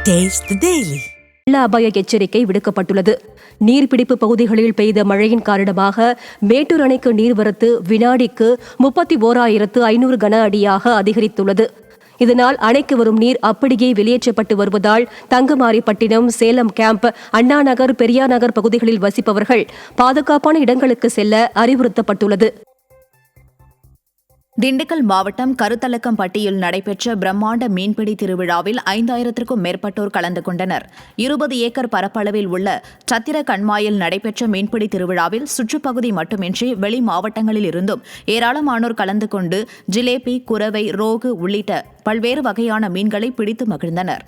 Taste the Daily. வெள்ள அபாய எச்சரிக்கை விடுக்கப்பட்டுள்ளது. நீர்பிடிப்பு பகுதிகளில் பெய்த மழையின் காரணமாக மேட்டூர் அணைக்கு நீர்வரத்து வினாடிக்கு 31,500 கன அடியாக அதிகரித்துள்ளது. இதனால் அணைக்கு வரும் நீர் அப்படியே வெளியேற்றப்பட்டு வருவதால் தங்கமாரிப்பட்டினம், சேலம் கேம்ப், அண்ணா நகர், பெரியார் நகர் பகுதிகளில் வசிப்பவர்கள் பாதுகாப்பான இடங்களுக்கு செல்ல அறிவுறுத்தப்பட்டுள்ளது. திண்டுக்கல் மாவட்டம் கருத்தலக்கம்பட்டியில் நடைபெற்ற பிரம்மாண்ட மீன்பிடி திருவிழாவில் 5000க்கும் மேற்பட்டோர் கலந்து கொண்டனர். 20 ஏக்கர் பரப்பளவில் உள்ள சத்திர கண்மாயில் நடைபெற்ற மீன்பிடி திருவிழாவில் சுற்றுப்பகுதி மட்டுமின்றி வெளி மாவட்டங்களில் இருந்தும் ஏராளமானோர் கலந்து கொண்டு ஜிலேபி, குரவை, ரோகு உள்ளிட்ட பல்வேறு வகையான மீன்களை பிடித்து மகிழ்ந்தனர்.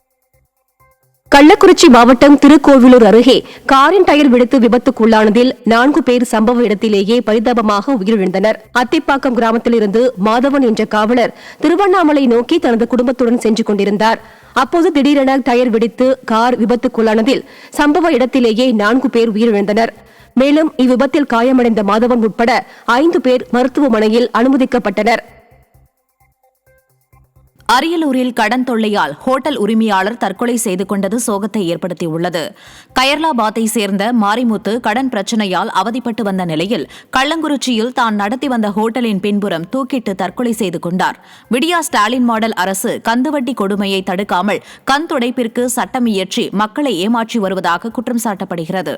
கள்ளக்குறிச்சி மாவட்டம் திருக்கோவிலூர் அருகே காரின் டயர் வெடித்து விபத்துக்குள்ளானதில் 4 பேர் சம்பவ இடத்திலேயே பரிதாபமாக உயிரிழந்தனர். அத்திப்பாக்கம் கிராமத்திலிருந்து மாதவன் என்ற காவலர் திருவண்ணாமலை நோக்கி தனது குடும்பத்துடன் சென்று கொண்டிருந்தார். அப்போது திடீரென டயர் வெடித்து கார் விபத்துக்குள்ளானதில் சம்பவ இடத்திலேயே 4 பேர் உயிரிழந்தனர். மேலும் இவ்விபத்தில் காயமடைந்த மாதவன் உட்பட 5 பேர் மருத்துவமனையில் அனுமதிக்கப்பட்டனர். அரியலூரில் கடன் தொல்லையால் ஹோட்டல் உரிமையாளர் தற்கொலை செய்து கொண்டது சோகத்தை ஏற்படுத்தியுள்ளது. கயர்லாபாத்தை சேர்ந்த மாரிமுத்து கடன் பிரச்சினையால் அவதிப்பட்டு வந்த நிலையில் கள்ளங்குறிச்சியில் தான் நடத்தி வந்த ஹோட்டலின் பின்புறம் தூக்கிட்டு தற்கொலை செய்து கொண்டார். விடியா ஸ்டாலின் மாடல் அரசு கந்துவட்டி கொடுமையை தடுக்காமல் கண் துடைப்பிற்கு சட்டம் இயற்றி மக்களை ஏமாற்றி வருவதாக குற்றம் சாட்டப்படுகிறது.